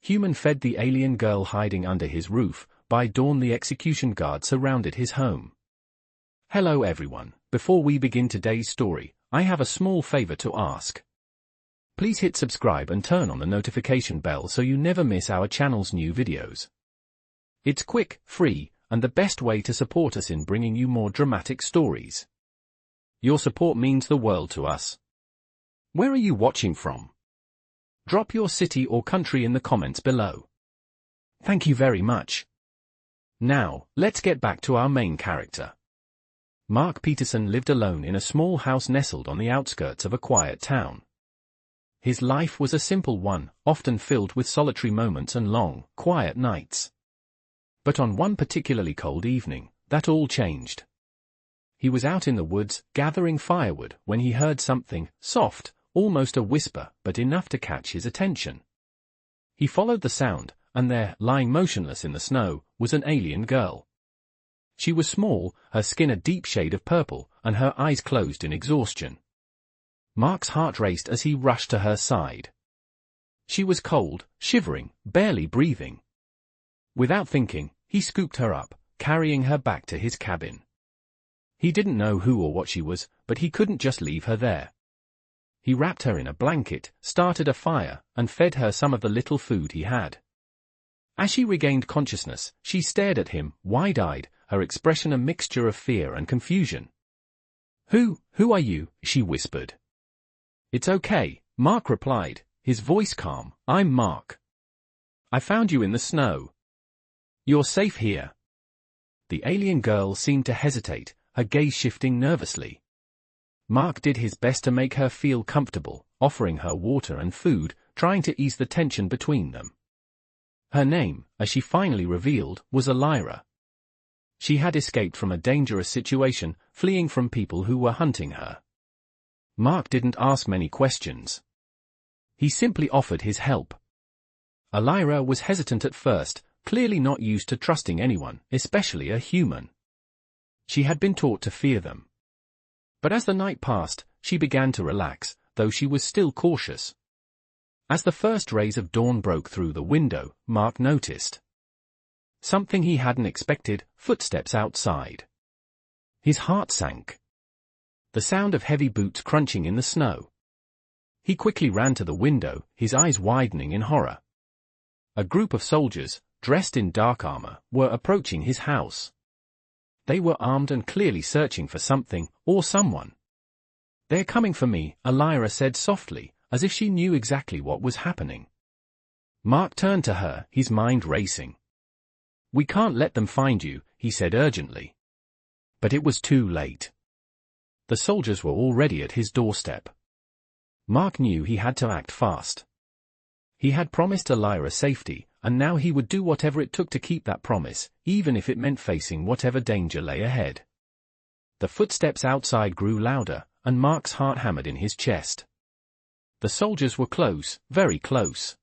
human fed the alien girl hiding under his roof. By dawn the execution guard surrounded his home. Hello everyone, before we begin today's story, I have a small favor to ask. Please hit subscribe and turn on the notification bell so you never miss our channel's new videos. It's quick, free, and the best way to support us in bringing you more dramatic stories. Your support means the world to us. Where are you watching from? Drop your city or country in the comments below. Thank you very much. Now, let's get back to our main character. Mark Peterson lived alone in a small house nestled on the outskirts of a quiet town. His life was a simple one, often filled with solitary moments and long, quiet nights. But on one particularly cold evening, that all changed. He was out in the woods, gathering firewood, when he heard something, soft, almost a whisper, but enough to catch his attention. He followed the sound, and there, lying motionless in the snow, was an alien girl. She was small, her skin a deep shade of purple, and her eyes closed in exhaustion. Mark's heart raced as he rushed to her side. She was cold, shivering, barely breathing. Without thinking, he scooped her up, carrying her back to his cabin. He didn't know who or what she was, but he couldn't just leave her there. He wrapped her in a blanket, started a fire, and fed her some of the little food he had. As she regained consciousness, she stared at him, wide-eyed, her expression a mixture of fear and confusion. Who are you?" she whispered. "It's okay," Mark replied, his voice calm. "I'm Mark. I found you in the snow. You're safe here." The alien girl seemed to hesitate, her gaze shifting nervously. Mark did his best to make her feel comfortable, offering her water and food, trying to ease the tension between them. Her name, as she finally revealed, was Elira. She had escaped from a dangerous situation, fleeing from people who were hunting her. Mark didn't ask many questions. He simply offered his help. Elira was hesitant at first, clearly not used to trusting anyone, especially a human. She had been taught to fear them. But as the night passed, she began to relax, though she was still cautious. As the first rays of dawn broke through the window, Mark noticed something he hadn't expected: footsteps outside. His heart sank. The sound of heavy boots crunching in the snow. He quickly ran to the window, his eyes widening in horror. A group of soldiers, dressed in dark armor, were approaching his house. They were armed and clearly searching for something, or someone. "They're coming for me," Elira said softly, as if she knew exactly what was happening. Mark turned to her, his mind racing. "We can't let them find you," he said urgently. But it was too late. The soldiers were already at his doorstep. Mark knew he had to act fast. He had promised Elira safety, and now he would do whatever it took to keep that promise, even if it meant facing whatever danger lay ahead. The footsteps outside grew louder, and Mark's heart hammered in his chest. The soldiers were close, very close.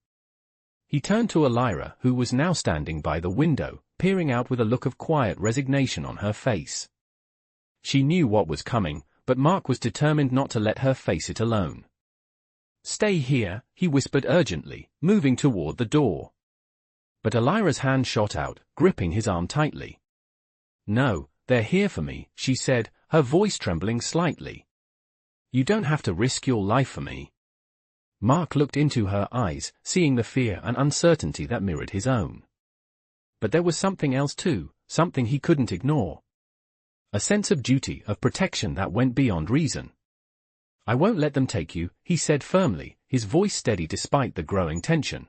He turned to Elira, who was now standing by the window, peering out with a look of quiet resignation on her face. She knew what was coming, but Mark was determined not to let her face it alone. "Stay here," he whispered urgently, moving toward the door. But Elira's hand shot out, gripping his arm tightly. "No, they're here for me," she said, her voice trembling slightly. "You don't have to risk your life for me." Mark looked into her eyes, seeing the fear and uncertainty that mirrored his own. But there was something else too, something he couldn't ignore. A sense of duty, of protection that went beyond reason. "I won't let them take you," he said firmly, his voice steady despite the growing tension.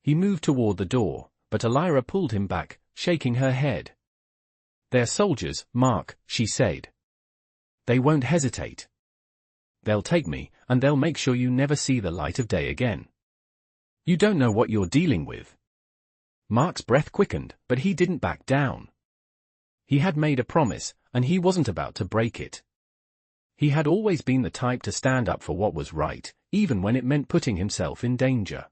He moved toward the door, but Elira pulled him back, shaking her head. "They're soldiers, Mark," she said. "They won't hesitate. They'll take me, and they'll make sure you never see the light of day again. You don't know what you're dealing with." Mark's breath quickened, but he didn't back down. He had made a promise, and he wasn't about to break it. He had always been the type to stand up for what was right, even when it meant putting himself in danger.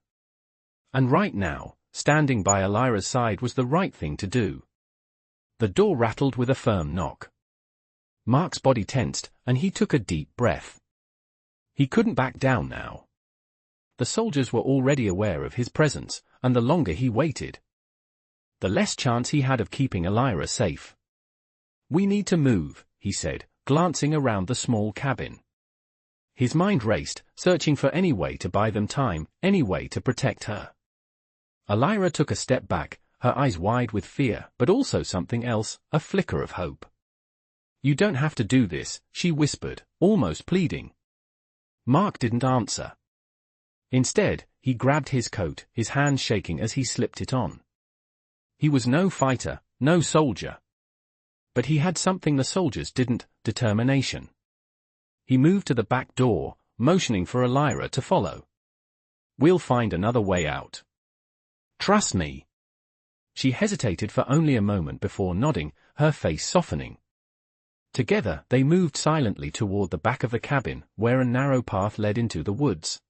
And right now, standing by Elira's side was the right thing to do. The door rattled with a firm knock. Mark's body tensed, and he took a deep breath. He couldn't back down now. the soldiers were already aware of his presence, and the longer he waited, the less chance he had of keeping Elira safe. "We need to move," he said, glancing around the small cabin. His mind raced, searching for any way to buy them time, any way to protect her. Elira took a step back, her eyes wide with fear, but also something else, a flicker of hope. "You don't have to do this," she whispered, almost pleading. Mark didn't answer. Instead, he grabbed his coat, his hands shaking as he slipped it on. He was no fighter, no soldier. But he had something the soldiers didn't: determination. He moved to the back door, motioning for Elira to follow. "We'll find another way out. Trust me." She hesitated for only a moment before nodding, her face softening. Together, they moved silently toward the back of the cabin, where a narrow path led into the woods.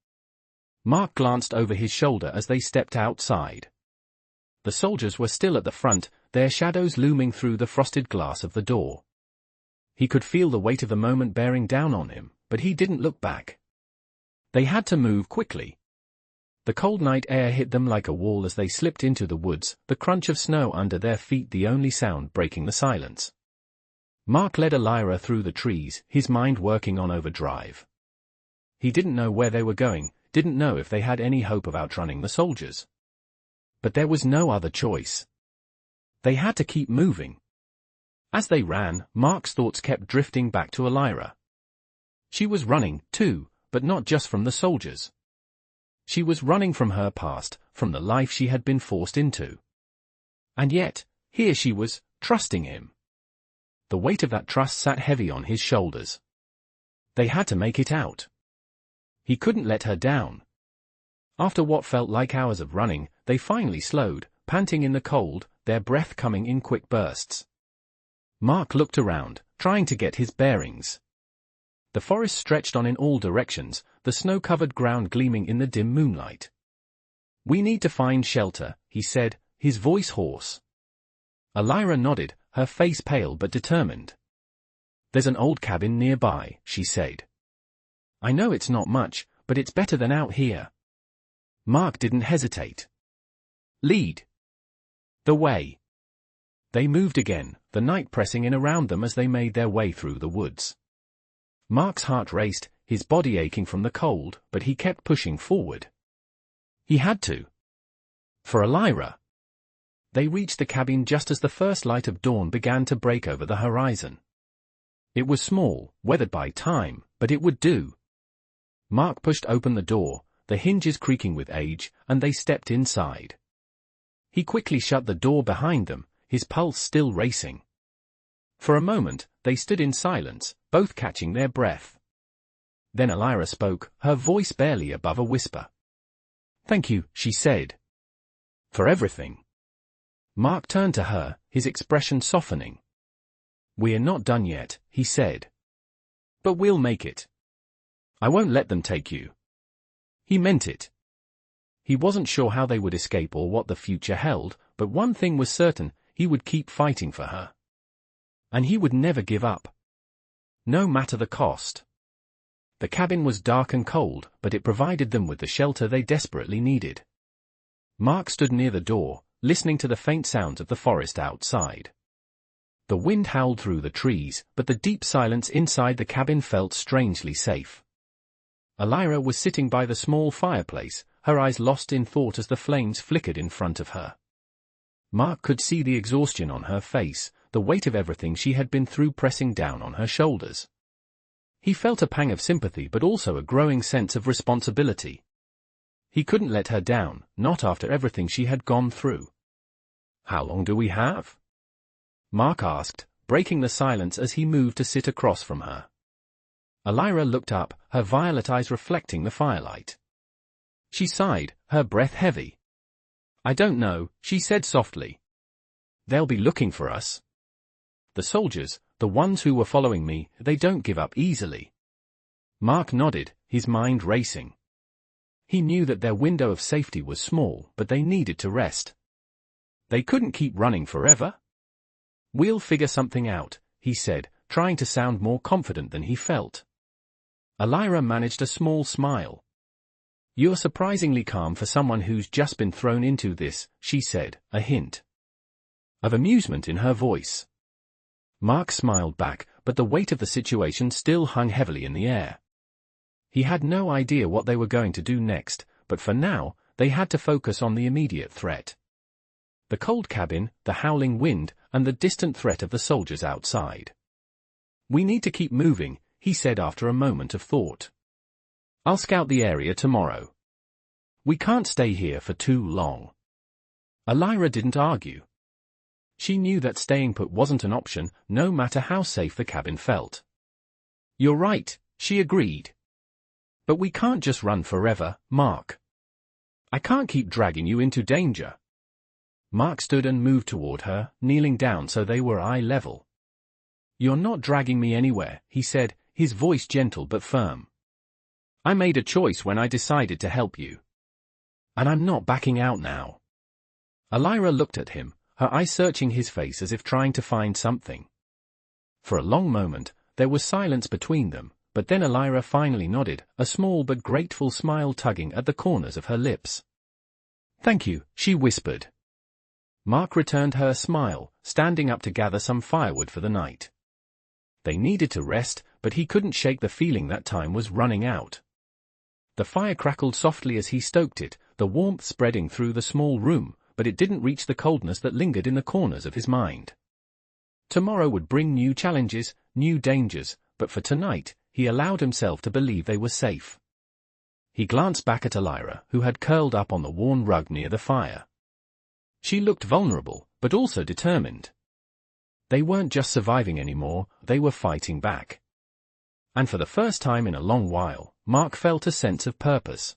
Mark glanced over his shoulder as they stepped outside. The soldiers were still at the front, their shadows looming through the frosted glass of the door. He could feel the weight of the moment bearing down on him, but he didn't look back. They had to move quickly. The cold night air hit them like a wall as they slipped into the woods, the crunch of snow under their feet the only sound breaking the silence. Mark led Elira through the trees, his mind working on overdrive. He didn't know where they were going, didn't know if they had any hope of outrunning the soldiers. But there was no other choice. They had to keep moving. As they ran, Mark's thoughts kept drifting back to Elira. She was running, too, but not just from the soldiers. She was running from her past, from the life she had been forced into. And yet, here she was, trusting him. The weight of that trust sat heavy on his shoulders. They had to make it out. He couldn't let her down. After what felt like hours of running, they finally slowed, panting in the cold, their breath coming in quick bursts. Mark looked around, trying to get his bearings. The forest stretched on in all directions, the snow-covered ground gleaming in the dim moonlight. "We need to find shelter," he said, his voice hoarse. Elira nodded, her face pale but determined. "There's an old cabin nearby," she said. "I know it's not much, but it's better than out here." Mark didn't hesitate. "Lead the way." They moved again, the night pressing in around them as they made their way through the woods. Mark's heart raced, his body aching from the cold, but he kept pushing forward. He had to. For Elira. They reached the cabin just as the first light of dawn began to break over the horizon. It was small, weathered by time, but it would do. Mark pushed open the door, the hinges creaking with age, and they stepped inside. He quickly shut the door behind them, his pulse still racing. For a moment, they stood in silence, both catching their breath. Then Elira spoke, her voice barely above a whisper. "Thank you," she said. "For everything." Mark turned to her, his expression softening. "We're not done yet," he said. "But we'll make it. I won't let them take you." He meant it. He wasn't sure how they would escape or what the future held, but one thing was certain, he would keep fighting for her. And he would never give up. No matter the cost. The cabin was dark and cold, but it provided them with the shelter they desperately needed. Mark stood near the door, listening to the faint sounds of the forest outside. The wind howled through the trees, but the deep silence inside the cabin felt strangely safe. Elira was sitting by the small fireplace, her eyes lost in thought as the flames flickered in front of her. Mark could see the exhaustion on her face, the weight of everything she had been through pressing down on her shoulders. He felt a pang of sympathy but also a growing sense of responsibility. He couldn't let her down, not after everything she had gone through. "How long do we have?" Mark asked, breaking the silence as he moved to sit across from her. Elira looked up, her violet eyes reflecting the firelight. She sighed, her breath heavy. "I don't know," she said softly. "They'll be looking for us. The soldiers, the ones who were following me, they don't give up easily." Mark nodded, his mind racing. He knew that their window of safety was small, but they needed to rest. They couldn't keep running forever. "We'll figure something out," he said, trying to sound more confident than he felt. Elira managed a small smile. You're surprisingly calm for someone who's just been thrown into this, she said, a hint of amusement in her voice. Mark smiled back, but the weight of the situation still hung heavily in the air. He had no idea what they were going to do next, but for now, they had to focus on the immediate threat. The cold cabin, the howling wind, and the distant threat of the soldiers outside. We need to keep moving, he said after a moment of thought. I'll scout the area tomorrow. We can't stay here for too long. Elira didn't argue. She knew that staying put wasn't an option, no matter how safe the cabin felt. You're right, she agreed. But we can't just run forever, Mark. I can't keep dragging you into danger. Mark stood and moved toward her, kneeling down so they were eye level. You're not dragging me anywhere, he said, his voice gentle but firm. I made a choice when I decided to help you. And I'm not backing out now. Elira looked at him, her eyes searching his face as if trying to find something. For a long moment, there was silence between them, but then Elira finally nodded, a small but grateful smile tugging at the corners of her lips. Thank you, she whispered. Mark returned her smile, standing up to gather some firewood for the night. They needed to rest, but he couldn't shake the feeling that time was running out. The fire crackled softly as he stoked it, the warmth spreading through the small room, but it didn't reach the coldness that lingered in the corners of his mind. Tomorrow would bring new challenges, new dangers, but for tonight, he allowed himself to believe they were safe. He glanced back at Elira, who had curled up on the worn rug near the fire. She looked vulnerable, but also determined. They weren't just surviving anymore, they were fighting back. And for the first time in a long while, Mark felt a sense of purpose.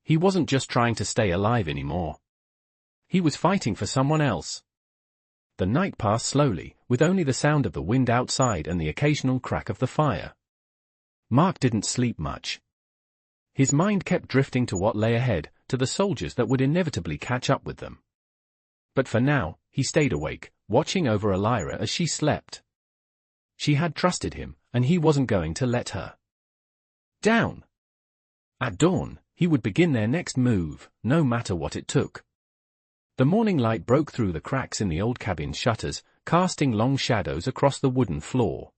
He wasn't just trying to stay alive anymore. He was fighting for someone else. The night passed slowly, with only the sound of the wind outside and the occasional crack of the fire. Mark didn't sleep much. His mind kept drifting to what lay ahead, to the soldiers that would inevitably catch up with them. But for now, he stayed awake, watching over Elira as she slept. She had trusted him, and he wasn't going to let her down. At dawn, he would begin their next move, no matter what it took. The morning light broke through the cracks in the old cabin's shutters, casting long shadows across the wooden floor.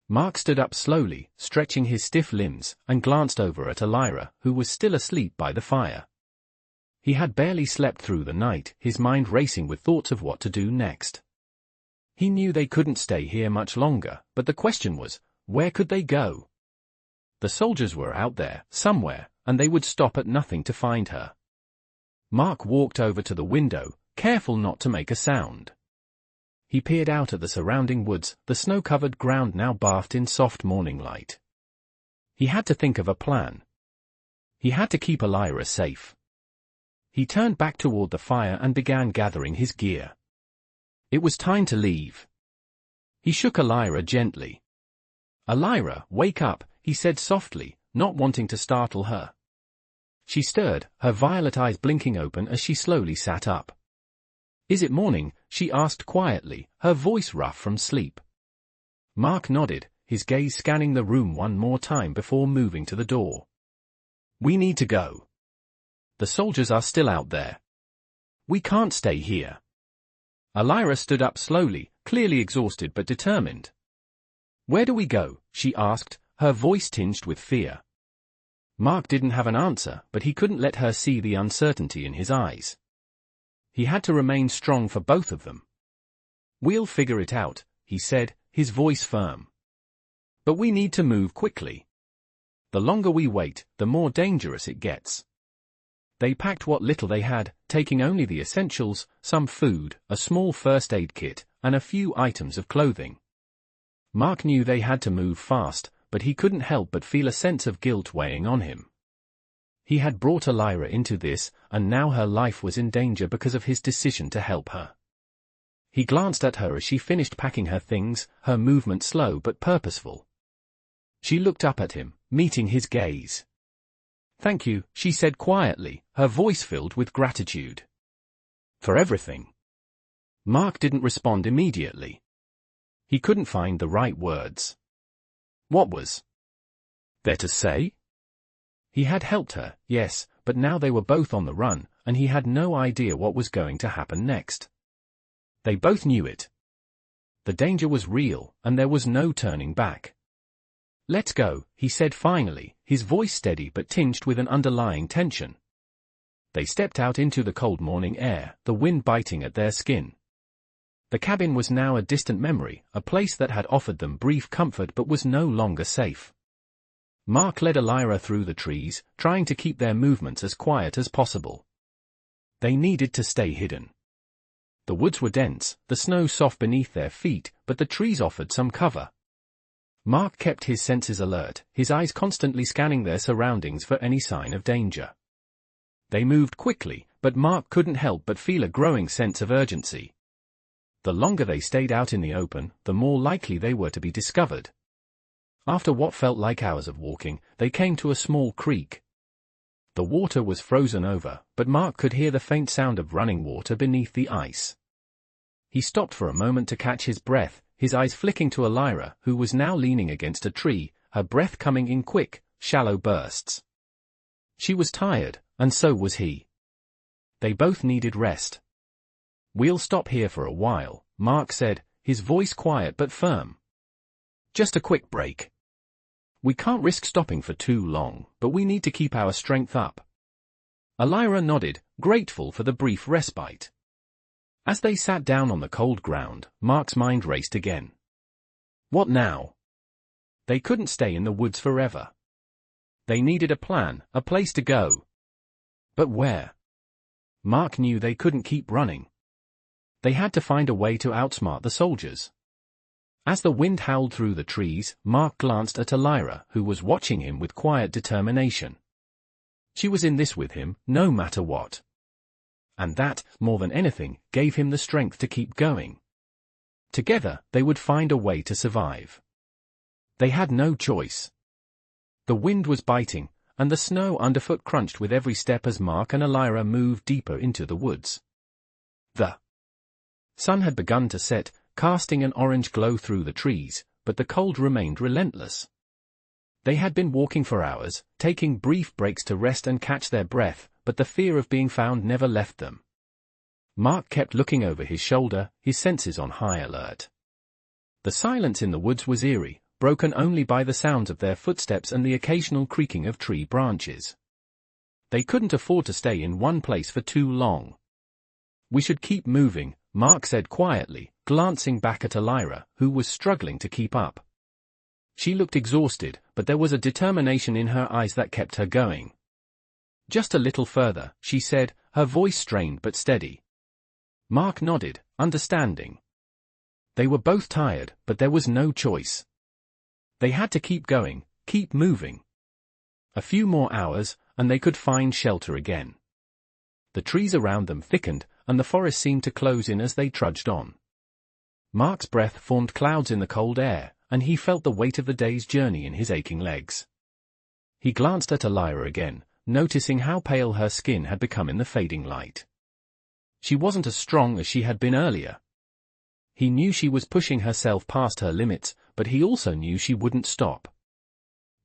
Mark stood up slowly, stretching his stiff limbs, and glanced over at Elira, who was still asleep by the fire. He had barely slept through the night, his mind racing with thoughts of what to do next. He knew they couldn't stay here much longer, but the question was, where could they go? The soldiers were out there, somewhere, and they would stop at nothing to find her. Mark walked over to the window, careful not to make a sound. He peered out at the surrounding woods, the snow-covered ground now bathed in soft morning light. He had to think of a plan. He had to keep Elira safe. He turned back toward the fire and began gathering his gear. It was time to leave. He shook Elira gently. Elira, wake up, he said softly, not wanting to startle her. She stirred, her violet eyes blinking open as she slowly sat up. Is it morning? She asked quietly, her voice rough from sleep. Mark nodded, his gaze scanning the room one more time before moving to the door. We need to go. The soldiers are still out there. We can't stay here. Elira stood up slowly, clearly exhausted but determined. Where do we go? She asked, her voice tinged with fear. Mark didn't have an answer, but he couldn't let her see the uncertainty in his eyes. He had to remain strong for both of them. We'll figure it out, he said, his voice firm. But we need to move quickly. The longer we wait, the more dangerous it gets. They packed what little they had, taking only the essentials, some food, a small first aid kit, and a few items of clothing. Mark knew they had to move fast, but he couldn't help but feel a sense of guilt weighing on him. He had brought Elira into this, and now her life was in danger because of his decision to help her. He glanced at her as she finished packing her things, her movement slow but purposeful. She looked up at him, meeting his gaze. Thank you, she said quietly, her voice filled with gratitude. For everything. Mark didn't respond immediately. He couldn't find the right words. What was there to say? He had helped her, yes, but now they were both on the run, and he had no idea what was going to happen next. They both knew it. The danger was real, and there was no turning back. "Let's go," he said finally, his voice steady but tinged with an underlying tension. They stepped out into the cold morning air, the wind biting at their skin. The cabin was now a distant memory, a place that had offered them brief comfort but was no longer safe. Mark led Elira through the trees, trying to keep their movements as quiet as possible. They needed to stay hidden. The woods were dense, the snow soft beneath their feet, but the trees offered some cover. Mark kept his senses alert, his eyes constantly scanning their surroundings for any sign of danger. They moved quickly, but Mark couldn't help but feel a growing sense of urgency. The longer they stayed out in the open, the more likely they were to be discovered. After what felt like hours of walking, they came to a small creek. The water was frozen over, but Mark could hear the faint sound of running water beneath the ice. He stopped for a moment to catch his breath, his eyes flicking to Elira, who was now leaning against a tree, her breath coming in quick, shallow bursts. She was tired, and so was he. They both needed rest. "We'll stop here for a while," Mark said, his voice quiet but firm. "Just a quick break. We can't risk stopping for too long, but we need to keep our strength up." Elira nodded, grateful for the brief respite. As they sat down on the cold ground, Mark's mind raced again. What now? They couldn't stay in the woods forever. They needed a plan, a place to go. But where? Mark knew they couldn't keep running. They had to find a way to outsmart the soldiers. As the wind howled through the trees, Mark glanced at Elira, who was watching him with quiet determination. She was in this with him, no matter what. And that, more than anything, gave him the strength to keep going. Together, they would find a way to survive. They had no choice. The wind was biting, and the snow underfoot crunched with every step as Mark and Elira moved deeper into the woods. The sun had begun to set, casting an orange glow through the trees, but the cold remained relentless. They had been walking for hours, taking brief breaks to rest and catch their breath, but the fear of being found never left them. Mark kept looking over his shoulder, his senses on high alert. The silence in the woods was eerie, broken only by the sounds of their footsteps and the occasional creaking of tree branches. They couldn't afford to stay in one place for too long. "We should keep moving," Mark said quietly, glancing back at Elira, who was struggling to keep up. She looked exhausted, but there was a determination in her eyes that kept her going. "Just a little further," she said, her voice strained but steady. Mark nodded, understanding. They were both tired, but there was no choice. They had to keep going, keep moving. A few more hours, and they could find shelter again. The trees around them thickened, and the forest seemed to close in as they trudged on. Mark's breath formed clouds in the cold air, and he felt the weight of the day's journey in his aching legs. He glanced at Elira again, noticing how pale her skin had become in the fading light. She wasn't as strong as she had been earlier. He knew she was pushing herself past her limits, but he also knew she wouldn't stop.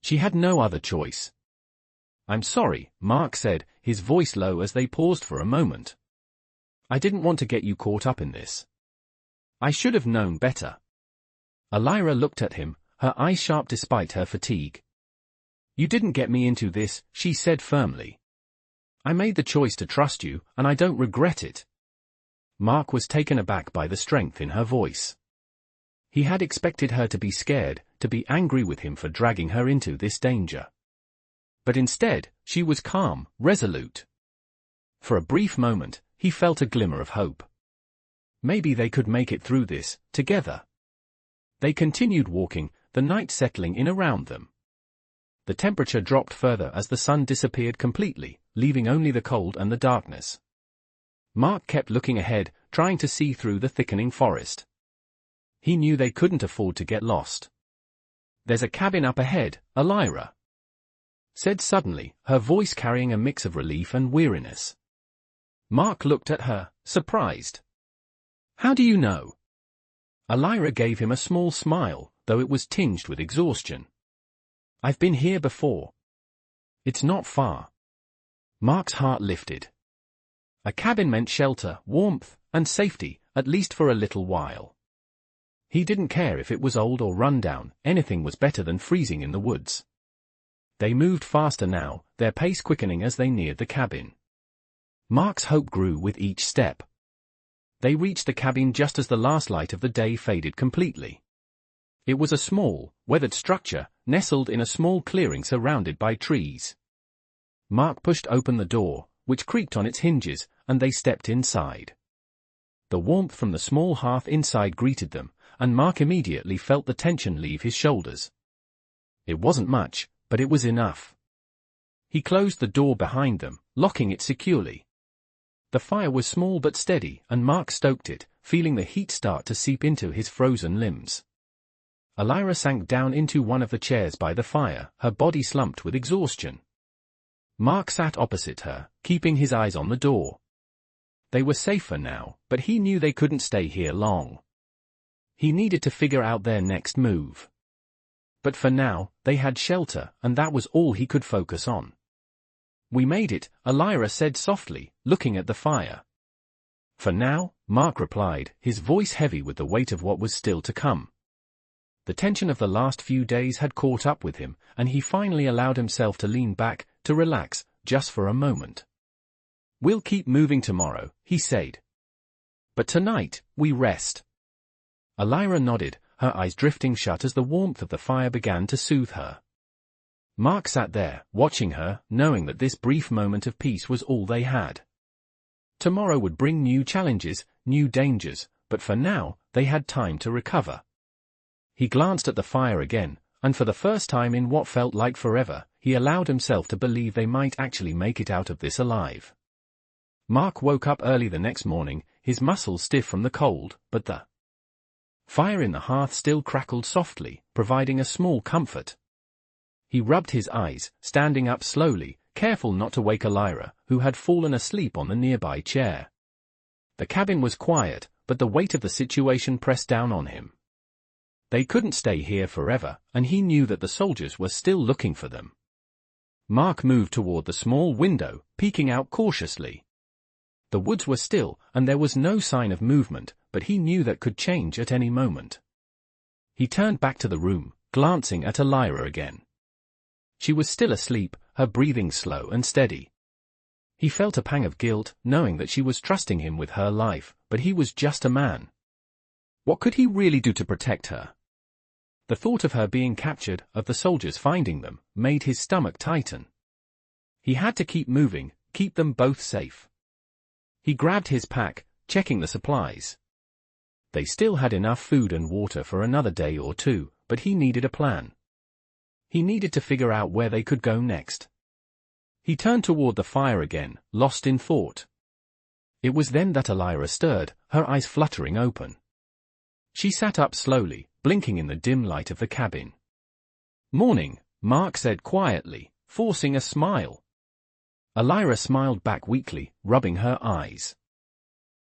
She had no other choice. "I'm sorry," Mark said, his voice low as they paused for a moment. "I didn't want to get you caught up in this. I should have known better." Elira looked at him, her eyes sharp despite her fatigue. "You didn't get me into this," she said firmly. "I made the choice to trust you, and I don't regret it." Mark was taken aback by the strength in her voice. He had expected her to be scared, to be angry with him for dragging her into this danger. But instead, she was calm, resolute. For a brief moment, he felt a glimmer of hope. Maybe they could make it through this, together. They continued walking, the night settling in around them. The temperature dropped further as the sun disappeared completely, leaving only the cold and the darkness. Mark kept looking ahead, trying to see through the thickening forest. He knew they couldn't afford to get lost. "There's a cabin up ahead," Elira said suddenly, her voice carrying a mix of relief and weariness. Mark looked at her, surprised. "How do you know?" Elira gave him a small smile, though it was tinged with exhaustion. "I've been here before." It's not far. Mark's heart lifted. A cabin meant shelter, warmth, and safety, at least for a little while. He didn't care if it was old or run down, anything was better than freezing in the woods. They moved faster now, their pace quickening as they neared the cabin. Mark's hope grew with each step. They reached the cabin just as the last light of the day faded completely. It was a small, weathered structure, nestled in a small clearing surrounded by trees. Mark pushed open the door, which creaked on its hinges, and they stepped inside. The warmth from the small hearth inside greeted them, and Mark immediately felt the tension leave his shoulders. It wasn't much, but it was enough. He closed the door behind them, locking it securely. The fire was small but steady, and Mark stoked it, feeling the heat start to seep into his frozen limbs. Elira sank down into one of the chairs by the fire, her body slumped with exhaustion. Mark sat opposite her, keeping his eyes on the door. They were safer now, but he knew they couldn't stay here long. He needed to figure out their next move. But for now, they had shelter, and that was all he could focus on. "We made it," Elira said softly, looking at the fire. "For now," Mark replied, his voice heavy with the weight of what was still to come. The tension of the last few days had caught up with him, and he finally allowed himself to lean back, to relax, just for a moment. "We'll keep moving tomorrow," he said. "But tonight, we rest." Elira nodded, her eyes drifting shut as the warmth of the fire began to soothe her. Mark sat there, watching her, knowing that this brief moment of peace was all they had. Tomorrow would bring new challenges, new dangers, but for now, they had time to recover. He glanced at the fire again, and for the first time in what felt like forever, he allowed himself to believe they might actually make it out of this alive. Mark woke up early the next morning, his muscles stiff from the cold, but the fire in the hearth still crackled softly, providing a small comfort. He rubbed his eyes, standing up slowly, careful not to wake Elira, who had fallen asleep on the nearby chair. The cabin was quiet, but the weight of the situation pressed down on him. They couldn't stay here forever, and he knew that the soldiers were still looking for them. Mark moved toward the small window, peeking out cautiously. The woods were still, and there was no sign of movement, but he knew that could change at any moment. He turned back to the room, glancing at Elira again. She was still asleep, her breathing slow and steady. He felt a pang of guilt, knowing that she was trusting him with her life, but he was just a man. What could he really do to protect her? The thought of her being captured, of the soldiers finding them, made his stomach tighten. He had to keep moving, keep them both safe. He grabbed his pack, checking the supplies. They still had enough food and water for another day or two, but he needed a plan. He needed to figure out where they could go next. He turned toward the fire again, lost in thought. It was then that Elira stirred, her eyes fluttering open. She sat up slowly, blinking in the dim light of the cabin. "Morning," Mark said quietly, forcing a smile. Elira smiled back weakly, rubbing her eyes.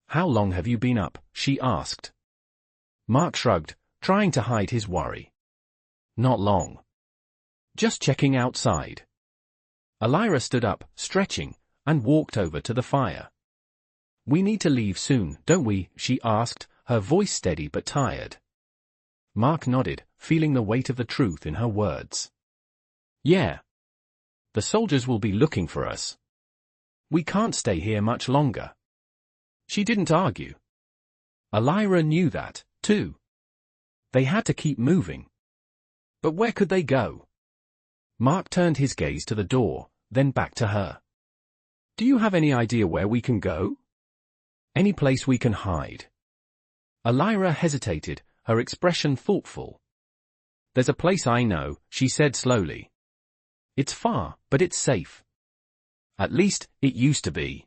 "How long have you been up?" she asked. Mark shrugged, trying to hide his worry. "Not long. Just checking outside." Elira stood up, stretching, and walked over to the fire. "We need to leave soon, don't we?" she asked, her voice steady but tired. Mark nodded, feeling the weight of the truth in her words. "Yeah. The soldiers will be looking for us. We can't stay here much longer." She didn't argue. Elira knew that, too. They had to keep moving. But where could they go? Mark turned his gaze to the door, then back to her. "Do you have any idea where we can go? Any place we can hide?" Elira hesitated, her expression thoughtful. "There's a place I know," she said slowly. "It's far, but it's safe. At least, it used to be."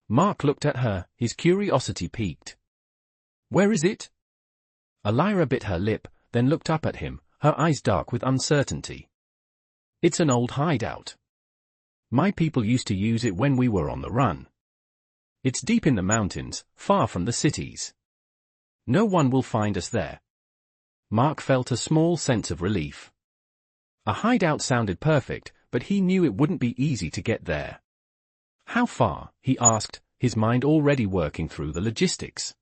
Mark looked at her, his curiosity piqued. "Where is it?" Elira bit her lip, then looked up at him, her eyes dark with uncertainty. "It's an old hideout. My people used to use it when we were on the run. It's deep in the mountains, far from the cities. No one will find us there." Mark felt a small sense of relief. A hideout sounded perfect, but he knew it wouldn't be easy to get there. How far? He asked, his mind already working through the logistics.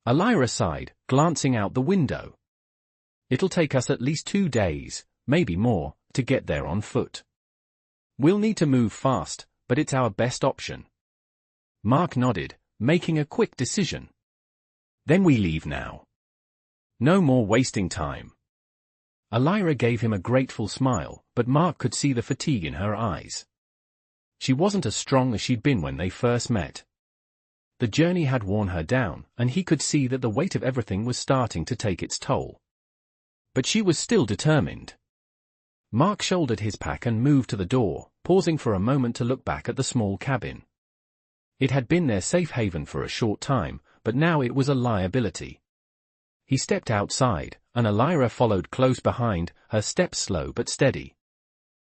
Elira sighed, glancing out the window. It'll take us at least 2 days, maybe more, to get there on foot. We'll need to move fast, but it's our best option. Mark nodded, making a quick decision. Then we leave now. No more wasting time. Elira gave him a grateful smile, but Mark could see the fatigue in her eyes. She wasn't as strong as she'd been when they first met. The journey had worn her down, and he could see that the weight of everything was starting to take its toll. But she was still determined. Mark shouldered his pack and moved to the door, pausing for a moment to look back at the small cabin. It had been their safe haven for a short time, but now it was a liability. He stepped outside, and Elira followed close behind, her steps slow but steady.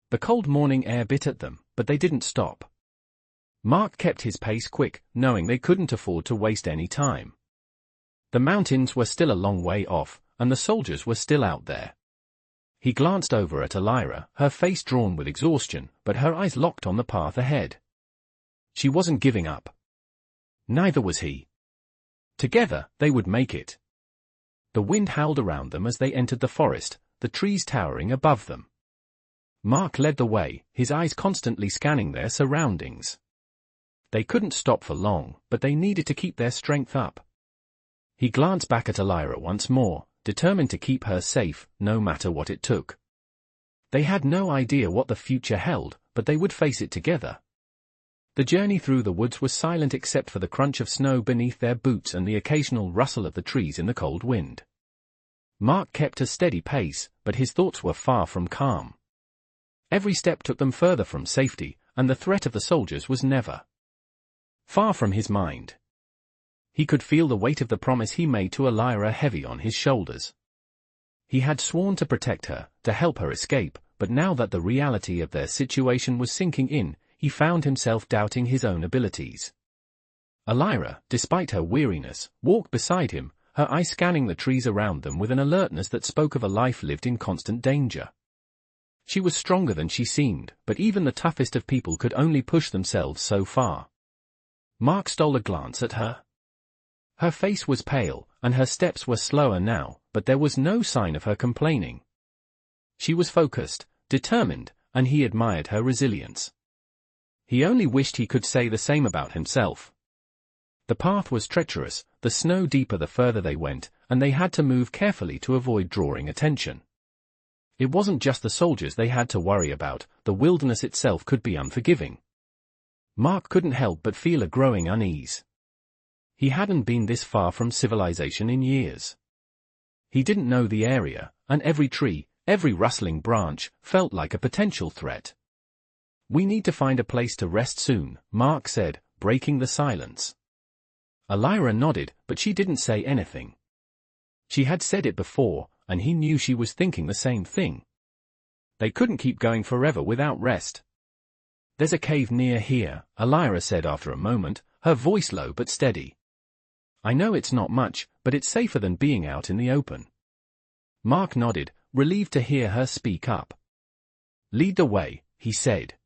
The cold morning air bit at them, but they didn't stop. Mark kept his pace quick, knowing they couldn't afford to waste any time. The mountains were still a long way off, and the soldiers were still out there. He glanced over at Elira, her face drawn with exhaustion, but her eyes locked on the path ahead. She wasn't giving up. Neither was he. Together, they would make it. The wind howled around them as they entered the forest, the trees towering above them. Mark led the way, his eyes constantly scanning their surroundings. They couldn't stop for long, but they needed to keep their strength up. He glanced back at Elira once more, determined to keep her safe, no matter what it took. They had no idea what the future held, but they would face it together. The journey through the woods was silent except for the crunch of snow beneath their boots and the occasional rustle of the trees in the cold wind. Mark kept a steady pace, but his thoughts were far from calm. Every step took them further from safety, and the threat of the soldiers was never far from his mind. He could feel the weight of the promise he made to Elira heavy on his shoulders. He had sworn to protect her, to help her escape, but now that the reality of their situation was sinking in, he found himself doubting his own abilities. Elira, despite her weariness, walked beside him, her eyes scanning the trees around them with an alertness that spoke of a life lived in constant danger. She was stronger than she seemed, but even the toughest of people could only push themselves so far. Mark stole a glance at her. Her face was pale, and her steps were slower now, but there was no sign of her complaining. She was focused, determined, and he admired her resilience. He only wished he could say the same about himself. The path was treacherous, the snow deeper the further they went, and they had to move carefully to avoid drawing attention. It wasn't just the soldiers they had to worry about, the wilderness itself could be unforgiving. Mark couldn't help but feel a growing unease. He hadn't been this far from civilization in years. He didn't know the area, and every tree, every rustling branch, felt like a potential threat. "We need to find a place to rest soon," Mark said, breaking the silence. Elira nodded, but she didn't say anything. She had said it before, and he knew she was thinking the same thing. They couldn't keep going forever without rest. "There's a cave near here," Elira said after a moment, her voice low but steady. "I know it's not much, but it's safer than being out in the open." Mark nodded, relieved to hear her speak up. "Lead the way," he said.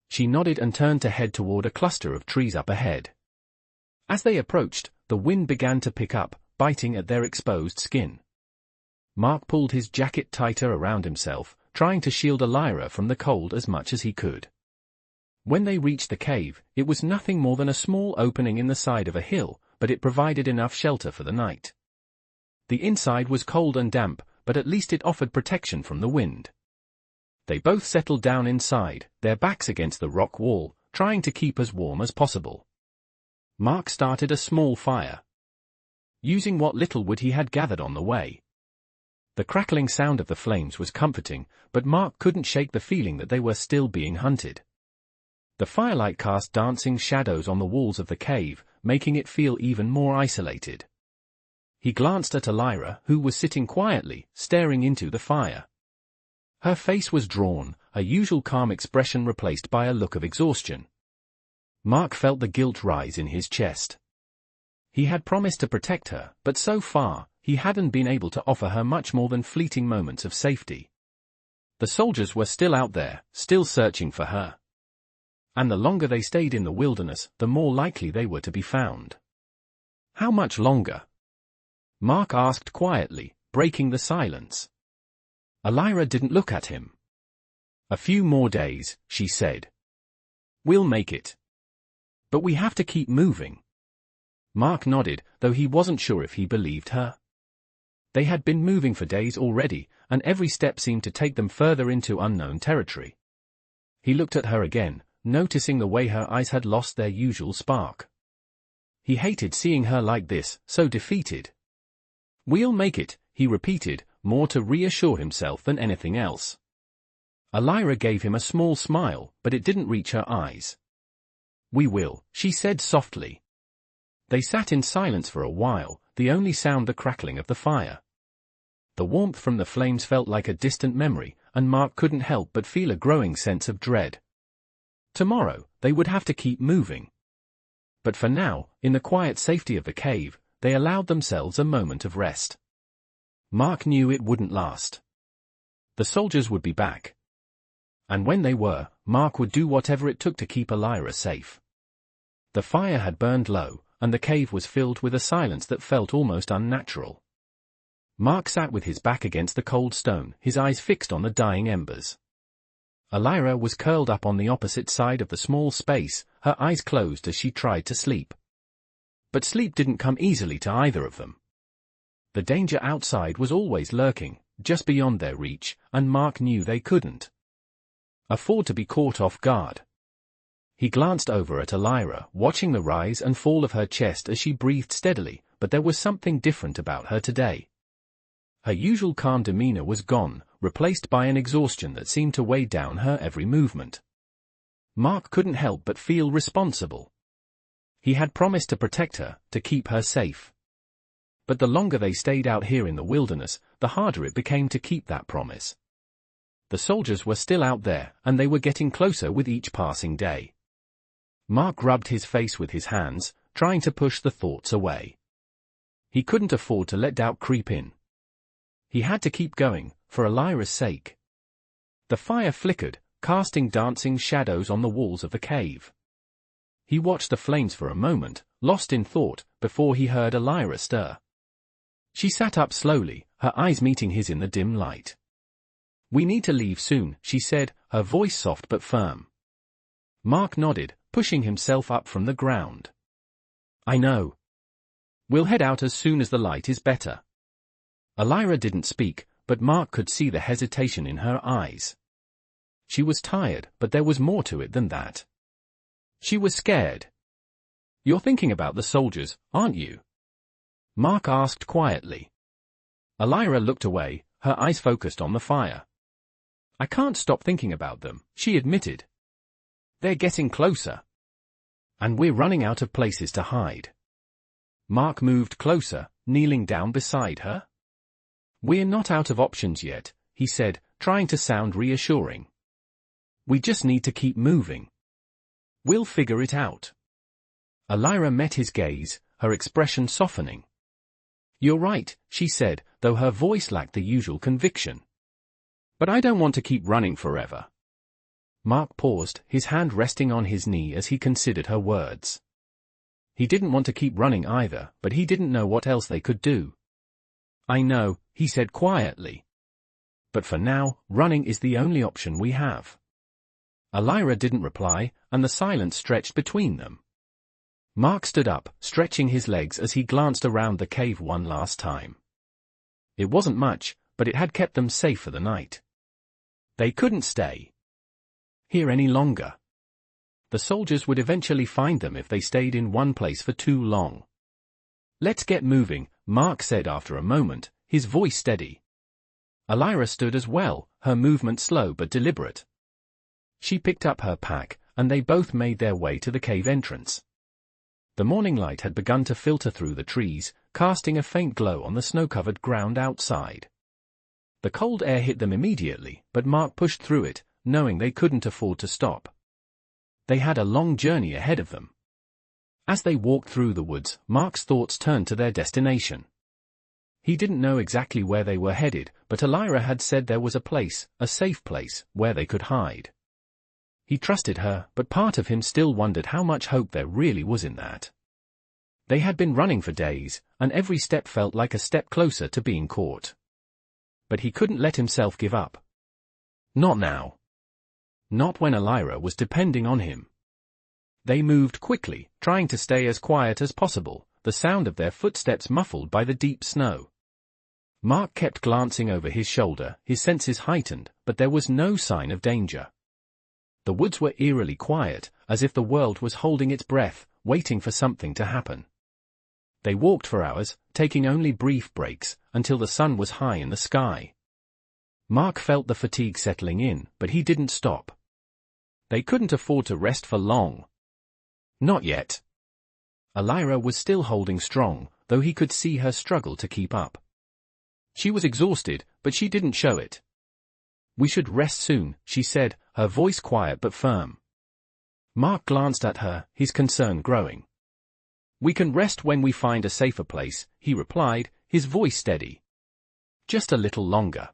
She nodded and turned to head toward a cluster of trees up ahead. As they approached, the wind began to pick up, biting at their exposed skin. Mark pulled his jacket tighter around himself, trying to shield Elira from the cold as much as he could. When they reached the cave, it was nothing more than a small opening in the side of a hill, but it provided enough shelter for the night. The inside was cold and damp, but at least it offered protection from the wind. They both settled down inside, their backs against the rock wall, trying to keep as warm as possible. Mark started a small fire, using what little wood he had gathered on the way. The crackling sound of the flames was comforting, but Mark couldn't shake the feeling that they were still being hunted. The firelight cast dancing shadows on the walls of the cave, making it feel even more isolated. He glanced at Elira, who was sitting quietly, staring into the fire. Her face was drawn, her usual calm expression replaced by a look of exhaustion. Mark felt the guilt rise in his chest. He had promised to protect her, but so far, he hadn't been able to offer her much more than fleeting moments of safety. The soldiers were still out there, still searching for her. And the longer they stayed in the wilderness, the more likely they were to be found. How much longer? Mark asked quietly, breaking the silence. Elira didn't look at him. A few more days, she said. We'll make it. But we have to keep moving. Mark nodded, though he wasn't sure if he believed her. They had been moving for days already, and every step seemed to take them further into unknown territory. He looked at her again, noticing the way her eyes had lost their usual spark. He hated seeing her like this, so defeated. We'll make it, he repeated, more to reassure himself than anything else. Elira gave him a small smile, but it didn't reach her eyes. We will, she said softly. They sat in silence for a while, the only sound the crackling of the fire. The warmth from the flames felt like a distant memory, and Mark couldn't help but feel a growing sense of dread. Tomorrow, they would have to keep moving. But for now, in the quiet safety of the cave, they allowed themselves a moment of rest. Mark knew it wouldn't last. The soldiers would be back. And when they were, Mark would do whatever it took to keep Elira safe. The fire had burned low, and the cave was filled with a silence that felt almost unnatural. Mark sat with his back against the cold stone, his eyes fixed on the dying embers. Elira was curled up on the opposite side of the small space, her eyes closed as she tried to sleep. But sleep didn't come easily to either of them. The danger outside was always lurking, just beyond their reach, and Mark knew they couldn't afford to be caught off guard. He glanced over at Elira, watching the rise and fall of her chest as she breathed steadily, but there was something different about her today. Her usual calm demeanor was gone, replaced by an exhaustion that seemed to weigh down her every movement. Mark couldn't help but feel responsible. He had promised to protect her, to keep her safe. But the longer they stayed out here in the wilderness, the harder it became to keep that promise. The soldiers were still out there, and they were getting closer with each passing day. Mark rubbed his face with his hands, trying to push the thoughts away. He couldn't afford to let doubt creep in. He had to keep going, for Elira's sake. The fire flickered, casting dancing shadows on the walls of the cave. He watched the flames for a moment, lost in thought, before he heard Elira stir. She sat up slowly, her eyes meeting his in the dim light. We need to leave soon, she said, her voice soft but firm. Mark nodded, pushing himself up from the ground. I know. We'll head out as soon as the light is better. Elira didn't speak, but Mark could see the hesitation in her eyes. She was tired, but there was more to it than that. She was scared. You're thinking about the soldiers, aren't you? Mark asked quietly. Elira looked away, her eyes focused on the fire. I can't stop thinking about them, she admitted. They're getting closer. And we're running out of places to hide. Mark moved closer, kneeling down beside her. We're not out of options yet, he said, trying to sound reassuring. We just need to keep moving. We'll figure it out. Elira met his gaze, her expression softening. You're right, she said, though her voice lacked the usual conviction. But I don't want to keep running forever. Mark paused, his hand resting on his knee as he considered her words. He didn't want to keep running either, but he didn't know what else they could do. I know, he said quietly. But for now, running is the only option we have. Elira didn't reply, and the silence stretched between them. Mark stood up, stretching his legs as he glanced around the cave one last time. It wasn't much, but it had kept them safe for the night. They couldn't stay here any longer. The soldiers would eventually find them if they stayed in one place for too long. Let's get moving, Mark said after a moment, his voice steady. Elira stood as well, her movement slow but deliberate. She picked up her pack, and they both made their way to the cave entrance. The morning light had begun to filter through the trees, casting a faint glow on the snow-covered ground outside. The cold air hit them immediately, but Mark pushed through it, knowing they couldn't afford to stop. They had a long journey ahead of them. As they walked through the woods, Mark's thoughts turned to their destination. He didn't know exactly where they were headed, but Elira had said there was a place, a safe place, where they could hide. He trusted her, but part of him still wondered how much hope there really was in that. They had been running for days, and every step felt like a step closer to being caught. But he couldn't let himself give up. Not now. Not when Elira was depending on him. They moved quickly, trying to stay as quiet as possible, the sound of their footsteps muffled by the deep snow. Mark kept glancing over his shoulder, his senses heightened, but there was no sign of danger. The woods were eerily quiet, as if the world was holding its breath, waiting for something to happen. They walked for hours, taking only brief breaks, until the sun was high in the sky. Mark felt the fatigue settling in, but he didn't stop. They couldn't afford to rest for long. Not yet. Elira was still holding strong, though he could see her struggle to keep up. She was exhausted, but she didn't show it. "We should rest soon," she said, her voice quiet but firm. Mark glanced at her, his concern growing. "We can rest when we find a safer place," he replied, his voice steady. "Just a little longer."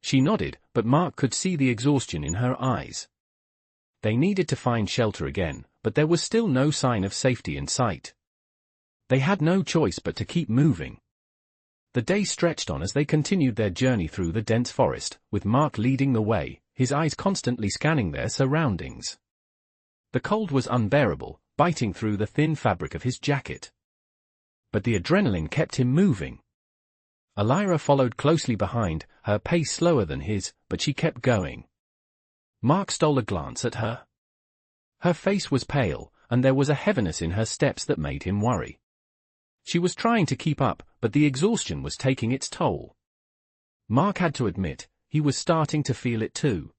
She nodded, but Mark could see the exhaustion in her eyes. They needed to find shelter again, but there was still no sign of safety in sight. They had no choice but to keep moving. The day stretched on as they continued their journey through the dense forest, with Mark leading the way, his eyes constantly scanning their surroundings. The cold was unbearable, biting through the thin fabric of his jacket. But the adrenaline kept him moving. Elira followed closely behind, her pace slower than his, but she kept going. Mark stole a glance at her. Her face was pale, and there was a heaviness in her steps that made him worry. She was trying to keep up, but the exhaustion was taking its toll. Mark had to admit, he was starting to feel it too.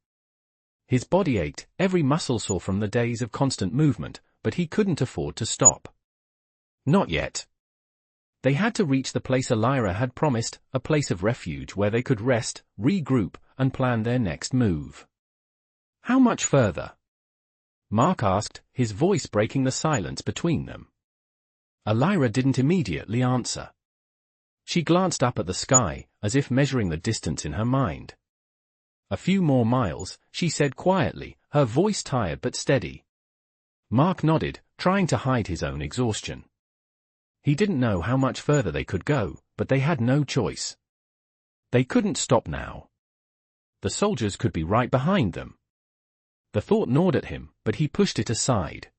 His body ached, every muscle sore from the days of constant movement, but he couldn't afford to stop. Not yet. They had to reach the place Elira had promised, a place of refuge where they could rest, regroup, and plan their next move. "How much further?" Mark asked, his voice breaking the silence between them. Elira didn't immediately answer. She glanced up at the sky, as if measuring the distance in her mind. "A few more miles," she said quietly, her voice tired but steady. Mark nodded, trying to hide his own exhaustion. He didn't know how much further they could go, but they had no choice. They couldn't stop now. The soldiers could be right behind them. The thought gnawed at him, but he pushed it aside.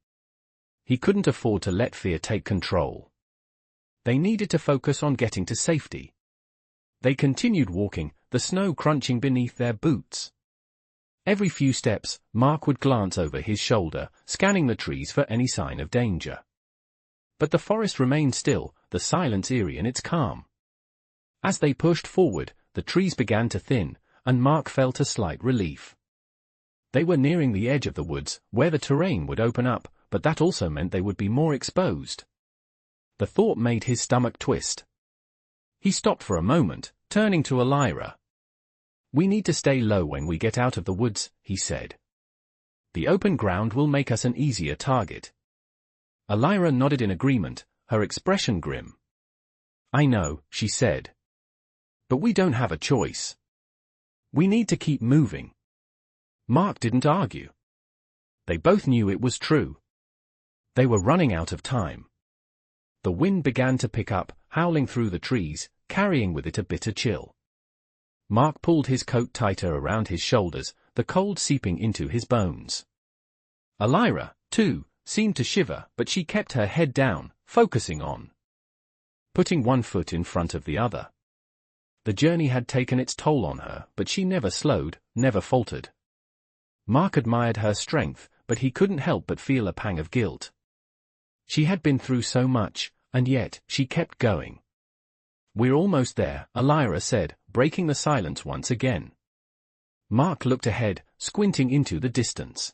He couldn't afford to let fear take control. They needed to focus on getting to safety. They continued walking, the snow crunching beneath their boots. Every few steps, Mark would glance over his shoulder, scanning the trees for any sign of danger. But the forest remained still, the silence eerie in its calm. As they pushed forward, the trees began to thin, and Mark felt a slight relief. They were nearing the edge of the woods, where the terrain would open up, but that also meant they would be more exposed. The thought made his stomach twist. He stopped for a moment, turning to Elira. "We need to stay low when we get out of the woods," he said. "The open ground will make us an easier target." Elira nodded in agreement, her expression grim. "I know," she said. "But we don't have a choice. We need to keep moving." Mark didn't argue. They both knew it was true. They were running out of time. The wind began to pick up, howling through the trees, carrying with it a bitter chill. Mark pulled his coat tighter around his shoulders, the cold seeping into his bones. Elira, too, seemed to shiver, but she kept her head down, focusing on putting one foot in front of the other. The journey had taken its toll on her, but she never slowed, never faltered. Mark admired her strength, but he couldn't help but feel a pang of guilt. She had been through so much, and yet, she kept going. "We're almost there," Elira said, breaking the silence once again. Mark looked ahead, squinting into the distance.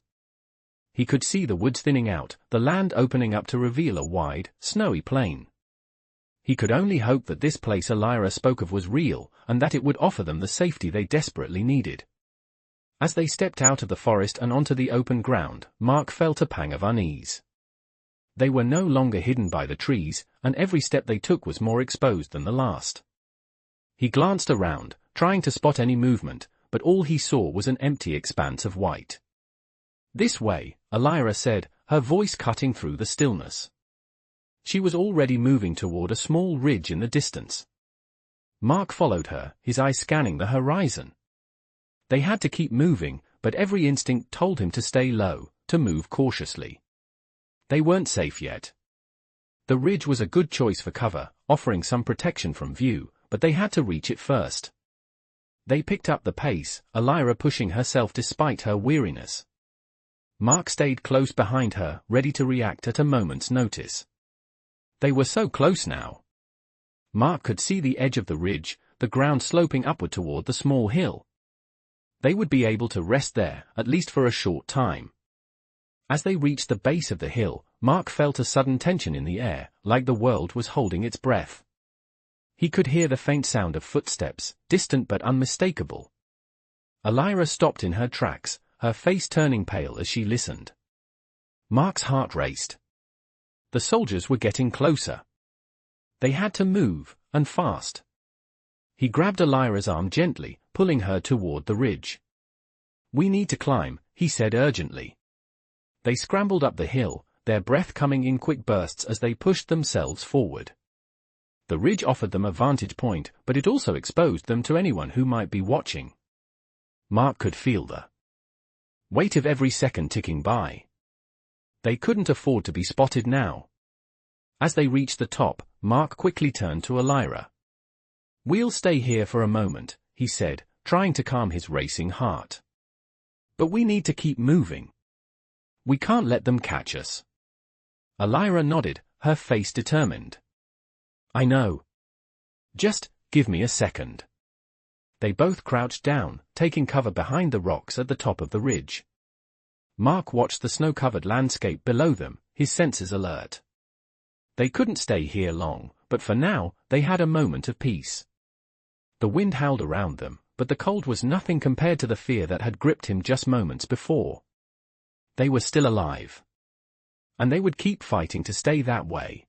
He could see the woods thinning out, the land opening up to reveal a wide, snowy plain. He could only hope that this place Elira spoke of was real, and that it would offer them the safety they desperately needed. As they stepped out of the forest and onto the open ground, Mark felt a pang of unease. They were no longer hidden by the trees, and every step they took was more exposed than the last. He glanced around, trying to spot any movement, but all he saw was an empty expanse of white. "This way," Elira said, her voice cutting through the stillness. She was already moving toward a small ridge in the distance. Mark followed her, his eyes scanning the horizon. They had to keep moving, but every instinct told him to stay low, to move cautiously. They weren't safe yet. The ridge was a good choice for cover, offering some protection from view, but they had to reach it first. They picked up the pace, Elira pushing herself despite her weariness. Mark stayed close behind her, ready to react at a moment's notice. They were so close now. Mark could see the edge of the ridge, the ground sloping upward toward the small hill. They would be able to rest there, at least for a short time. As they reached the base of the hill, Mark felt a sudden tension in the air, like the world was holding its breath. He could hear the faint sound of footsteps, distant but unmistakable. Elira stopped in her tracks, her face turning pale as she listened. Mark's heart raced. The soldiers were getting closer. They had to move, and fast. He grabbed Elira's arm gently, pulling her toward the ridge. "We need to climb," he said urgently. They scrambled up the hill, their breath coming in quick bursts as they pushed themselves forward. The ridge offered them a vantage point, but it also exposed them to anyone who might be watching. Mark could feel the weight of every second ticking by. They couldn't afford to be spotted now. As they reached the top, Mark quickly turned to Elira. "We'll stay here for a moment," he said, trying to calm his racing heart. "But we need to keep moving. We can't let them catch us." Elira nodded, her face determined. "I know. Just give me a second." They both crouched down, taking cover behind the rocks at the top of the ridge. Mark watched the snow-covered landscape below them, his senses alert. They couldn't stay here long, but for now, they had a moment of peace. The wind howled around them, but the cold was nothing compared to the fear that had gripped him just moments before. They were still alive. And they would keep fighting to stay that way.